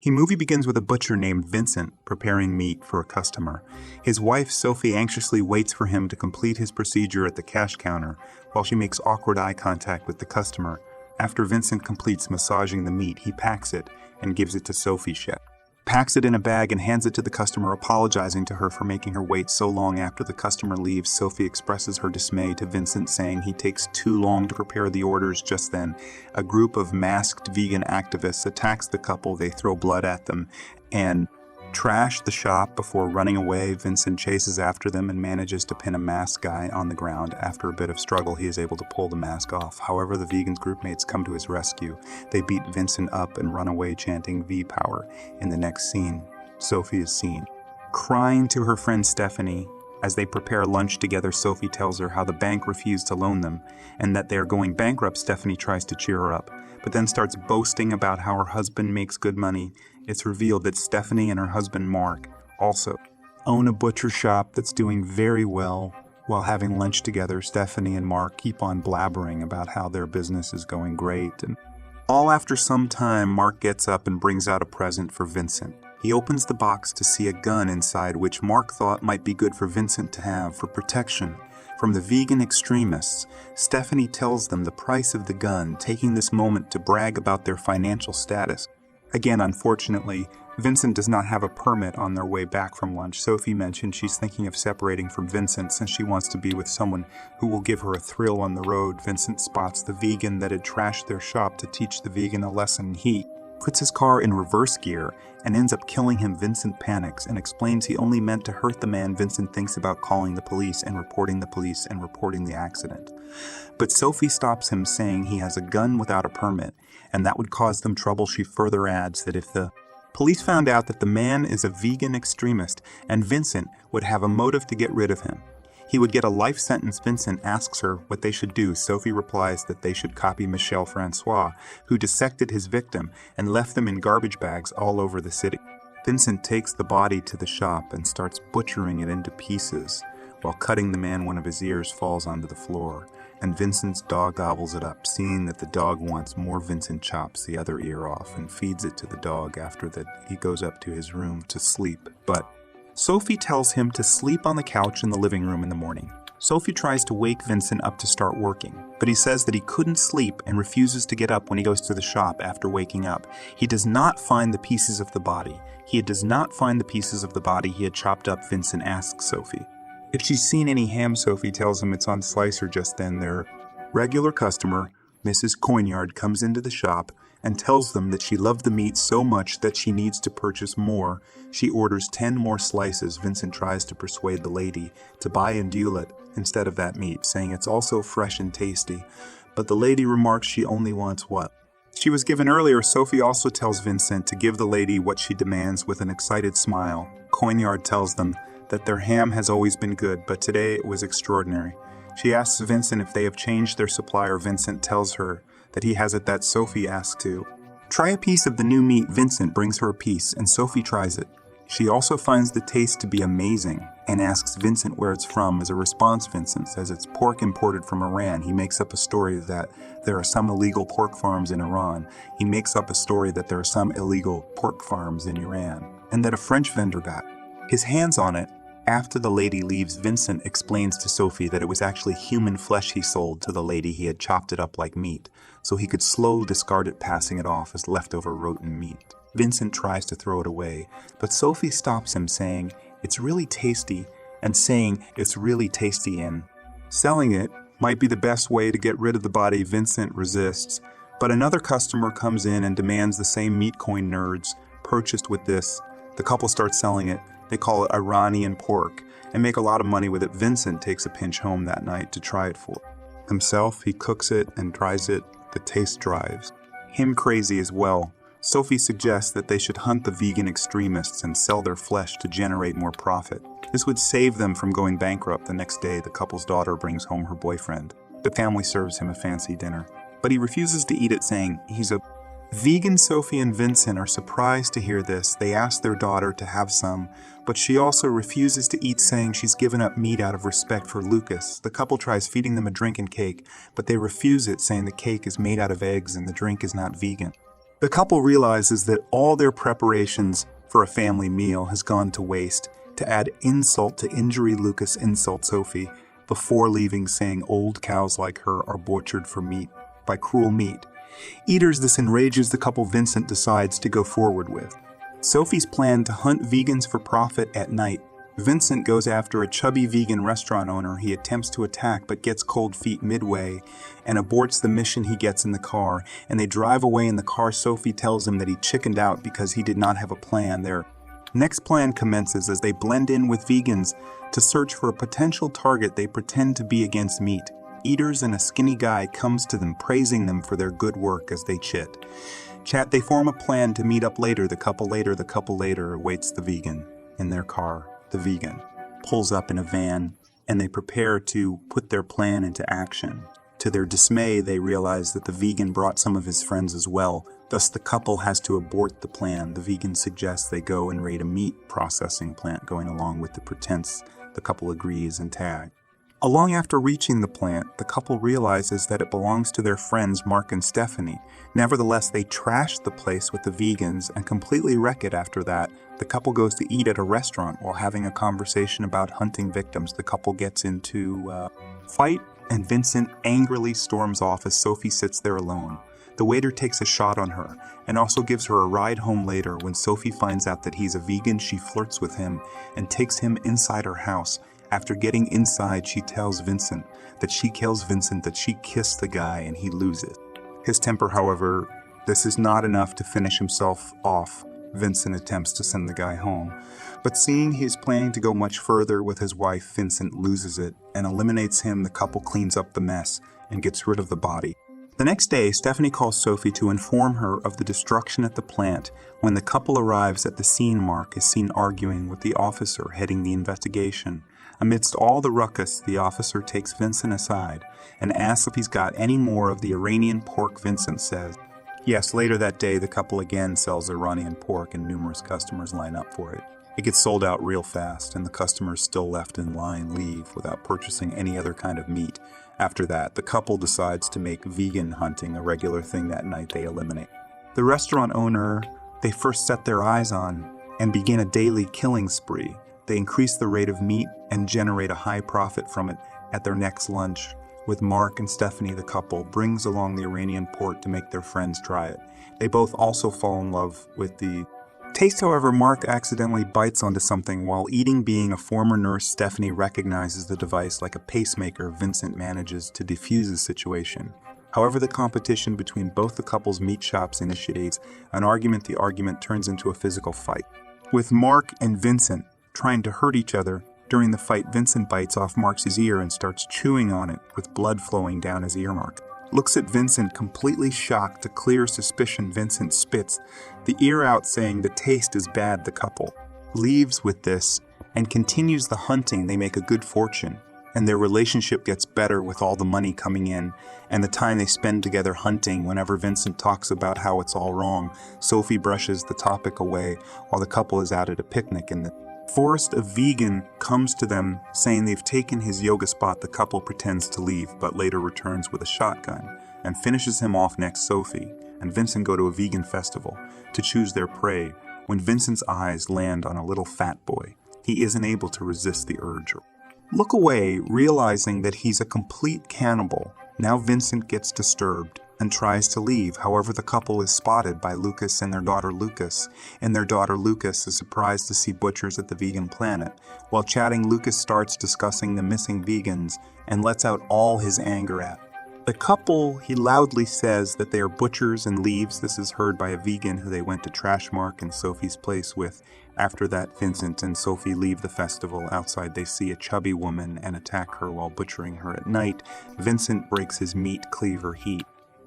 The movie begins with a butcher named Vincent preparing meat for a customer. His wife, Sophie, anxiously waits for him to complete his procedure at the cash counter while she makes awkward eye contact with the customer. After Vincent completes massaging the meat, he packs it and gives it to Sophie. She packs it in a bag and hands it to the customer, apologizing to her for making her wait so long. After the customer leaves, Sophie expresses her dismay to Vincent, saying he takes too long to prepare the orders. Just then, a group of masked vegan activists attacks the couple. They throw blood at them and trash the shop before running away. Vincent chases after them and manages to pin a masked guy on the ground. After a bit of struggle, he is able to pull the mask off. However, the vegan's groupmates come to his rescue. They beat Vincent up and run away, chanting V-Power. In the next scene, Sophie is seen crying to her friend Stephanie. As they prepare lunch together, Sophie tells her how the bank refused to loan them and that they are going bankrupt. Stephanie tries to cheer her up, but then starts boasting about how her husband makes good money. It's revealed that Stephanie and her husband Mark also own a butcher shop that's doing very well. While having lunch together, Stephanie and Mark keep on blabbering about how their business is going great. And all after some time, Mark gets up and brings out a present for Vincent. He opens the box to see a gun inside, which Mark thought might be good for Vincent to have for protection from the vegan extremists. Stephanie tells them the price of the gun, taking this moment to brag about their financial status. Again, unfortunately, Vincent does not have a permit. On their way back from lunch, Sophie mentioned she's thinking of separating from Vincent since she wants to be with someone who will give her a thrill on the road. Vincent spots the vegan that had trashed their shop to teach the vegan a lesson. He puts his car in reverse gear and ends up killing him. Vincent panics and explains he only meant to hurt the man. Vincent thinks about calling the police and reporting the accident. But Sophie stops him, saying he has a gun without a permit, and that would cause them trouble. She further adds that if the police found out that the man is a vegan extremist, and Vincent would have a motive to get rid of him, he would get a life sentence. Vincent asks her what they should do. Sophie replies that they should copy Michel Francois, who dissected his victim and left them in garbage bags all over the city. Vincent takes the body to the shop and starts butchering it into pieces. While cutting the man, one of his ears falls onto the floor, and Vincent's dog gobbles it up. Seeing that the dog wants more, Vincent chops the other ear off and feeds it to the dog. After that, he goes up to his room to sleep, but Sophie tells him to sleep on the couch in the living room in the morning. Sophie tries to wake Vincent up to start working, but he says that he couldn't sleep and refuses to get up when he goes to the shop after waking up. He does not find the pieces of the body. He had chopped up. Vincent asks Sophie if she's seen any ham. Sophie tells him it's on Slicer. Just then, their regular customer, Mrs. Coignard, comes into the shop and tells them that she loved the meat so much that she needs to purchase more. She orders 10 more slices. Vincent tries to persuade the lady to buy andouille instead of that meat, saying it's also fresh and tasty. But the lady remarks she only wants what she was given earlier. Sophie also tells Vincent to give the lady what she demands with an excited smile. Coignard tells them that their ham has always been good, but today it was extraordinary. She asks Vincent if they have changed their supplier. Vincent tells her that he has it. That Sophie asks to try a piece of the new meat. Vincent brings her a piece, and Sophie tries it. She also finds the taste to be amazing and asks Vincent where it's from. As a response, Vincent says it's pork imported from Iran. He makes up a story that there are some illegal pork farms in Iran. And that a French vendor got his hands on it. After the lady leaves, Vincent explains to Sophie that it was actually human flesh he sold to the lady. He had chopped it up like meat, so he could slowly discard it, passing it off as leftover rotten meat. Vincent tries to throw it away, but Sophie stops him, saying it's really tasty, and selling it might be the best way to get rid of the body. Vincent resists, but another customer comes in and demands the same meat coin nerds purchased with this. The couple starts selling it. They call it Iranian pork and make a lot of money with it. Vincent takes a pinch home that night to try it for himself. He cooks it and tries it. The taste drives him crazy as well. Sophie suggests that they should hunt the vegan extremists and sell their flesh to generate more profit. This would save them from going bankrupt. The next day, the couple's daughter brings home her boyfriend. The family serves him a fancy dinner, but he refuses to eat it, saying he's a vegan. Sophie and Vincent are surprised to hear this. They ask their daughter to have some, but she also refuses to eat, saying she's given up meat out of respect for Lucas. The couple tries feeding them a drink and cake, but they refuse it, saying the cake is made out of eggs and the drink is not vegan. The couple realizes that all their preparations for a family meal has gone to waste. To add insult to injury, Lucas insults Sophie before leaving, saying old cows like her are butchered for meat by cruel meat. Eaters, this enrages the couple Vincent decides to go forward with. Sophie's plan to hunt vegans for profit at night. Vincent goes after a chubby vegan restaurant owner he attempts to attack but gets cold feet midway and aborts the mission. He gets in the car and they drive away. In the car, Sophie tells him that he chickened out because he did not have a plan. Their next plan commences as they blend in with vegans to search for a potential target they pretend to be against meat. Eaters and a skinny guy comes to them praising them for their good work as they chat. They form a plan to meet up later. The couple later awaits the vegan in their car. The vegan pulls up in a van and they prepare to put their plan into action. To their dismay, they realize that the vegan brought some of his friends as well. Thus, the couple has to abort the plan. The vegan suggests they go and raid a meat processing plant. Going along with the pretense, the couple agrees and tag. Along after reaching the plant, the couple realizes that it belongs to their friends Mark and Stephanie. Nevertheless, they trash the place with the vegans and completely wreck it. After that, the couple goes to eat at a restaurant while having a conversation about hunting victims. The couple gets into a fight and Vincent angrily storms off as Sophie sits there alone. The waiter takes a shot on her and also gives her a ride home later. When Sophie finds out that he's a vegan, she flirts with him and takes him inside her house. After getting inside, she tells Vincent that she kills Vincent, that she kissed the guy, and he loses his temper. However, this is not enough to finish himself off. Vincent attempts to send the guy home, but seeing he's planning to go much further with his wife, Vincent loses it and eliminates him. The couple cleans up the mess and gets rid of the body. The next day, Stephanie calls Sophie to inform her of the destruction at the plant. When the couple arrives at the scene, Mark is seen arguing with the officer heading the investigation. Amidst all the ruckus, the officer takes Vincent aside and asks if he's got any more of the Iranian pork. Vincent says yes. Later that day, the couple again sells Iranian pork and numerous customers line up for it. It gets sold out real fast, and the customers still left in line leave without purchasing any other kind of meat. After that, the couple decides to make vegan hunting a regular thing. That night, they eliminate the restaurant owner they first set their eyes on and begin a daily killing spree. They increase the rate of meat and generate a high profit from it. At their next lunch with Mark and Stephanie, the couple brings along the Iranian pork to make their friends try it. They both also fall in love with the taste. However, Mark accidentally bites onto something while eating. Being a former nurse, Stephanie recognizes the device like a pacemaker. Vincent manages to defuse the situation. However, the competition between both the couple's meat shops initiates an argument. The argument turns into a physical fight, with Mark and Vincent trying to hurt each other. During the fight, Vincent bites off Mark's ear and starts chewing on it with blood flowing down his ear. Mark looks at Vincent completely shocked. To clear suspicion, Vincent spits the ear out, saying the taste is bad. The couple leaves with this and continues the hunting. They make a good fortune and their relationship gets better with all the money coming in and the time they spend together hunting. Whenever Vincent talks about how it's all wrong, Sophie brushes the topic away while the couple is out at a picnic in the forest. A vegan comes to them saying they've taken his yoga spot. The couple pretends to leave but later returns with a shotgun and finishes him off. Next, Sophie and Vincent go to a vegan festival to choose their prey. When Vincent's eyes land on a little fat boy, he isn't able to resist the urge or look away, realizing that he's a complete cannibal. Now Vincent gets disturbed and tries to leave. However, the couple is spotted by Lucas and their daughter Lucas, and their daughter Lucas is surprised to see butchers at the vegan planet. While chatting, Lucas starts discussing the missing vegans and lets out all his anger at the couple. He loudly says that they are butchers and leaves. This is heard by a vegan who they went to trash Mark and Sophie's place with. After that, Vincent and Sophie leave the festival. Outside, they see a chubby woman and attack her while butchering her. At night, Vincent breaks his meat cleaver. He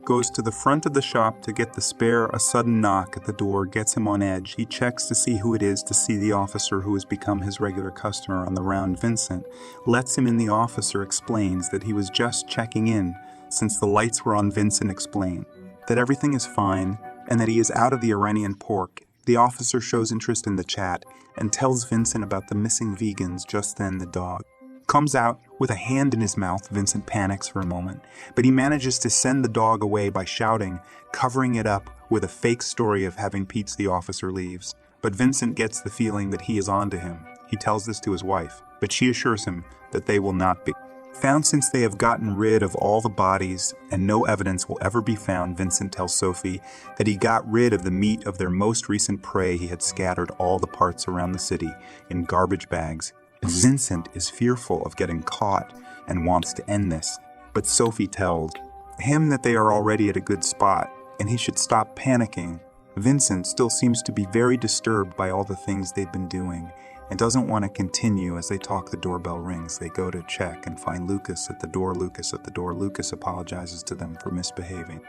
goes to the front of the shop to get the spare. A sudden knock at the door gets him on edge. He checks to see who it is, to see the officer who has become his regular customer on the round. Vincent lets him in. The officer explains that he was just checking in since the lights were on. Vincent explains that everything is fine and that he is out of the Iranian pork. The officer shows interest in the chat and tells Vincent about the missing vegans. Just then, the dog comes out with a hand in his mouth. Vincent panics for a moment, but he manages to send the dog away by shouting, covering it up with a fake story of having Pete's the officer leaves. But Vincent gets the feeling that he is onto him. He tells this to his wife, but she assures him that they will not be found since they have gotten rid of all the bodies and no evidence will ever be found. Vincent tells Sophie that he got rid of the meat of their most recent prey. He had scattered all the parts around the city in garbage bags. Vincent is fearful of getting caught and wants to end this, but Sophie tells him that they are already at a good spot and he should stop panicking. Vincent still seems to be very disturbed by all the things they've been doing and doesn't want to continue. As they talk, the doorbell rings. They go to check and find Lucas at the door. Lucas apologizes to them for misbehaving.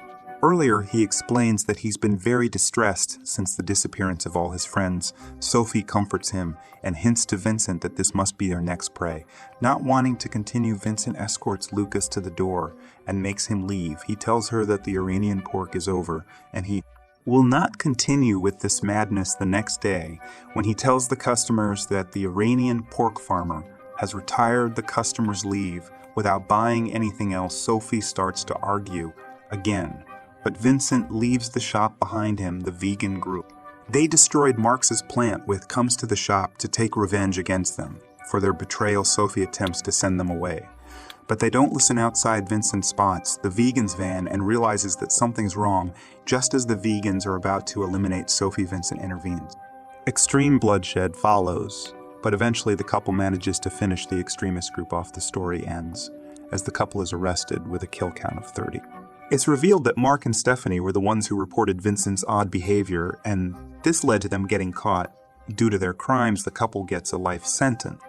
Earlier, he explains that he's been very distressed since the disappearance of all his friends. Sophie comforts him and hints to Vincent that this must be their next prey. Not wanting to continue, Vincent escorts Lucas to the door and makes him leave. He tells her that the Iranian pork is over and he will not continue with this madness the next day when he tells the customers that the Iranian pork farmer has retired the customers' leave without buying anything else. Sophie starts to argue again, but Vincent leaves the shop behind him. The vegan group they destroyed Marx's plant with comes to the shop to take revenge against them for their betrayal. Sophie attempts to send them away, but they don't listen. Outside, Vincent spots the vegans' van and realizes that something's wrong. Just as the vegans are about to eliminate Sophie, Vincent intervenes. Extreme bloodshed follows, but eventually the couple manages to finish the extremist group off. The story ends as the couple is arrested with a kill count of 30. It's revealed that Mark and Stephanie were the ones who reported Vincent's odd behavior, and this led to them getting caught. Due to their crimes, the couple gets a life sentence.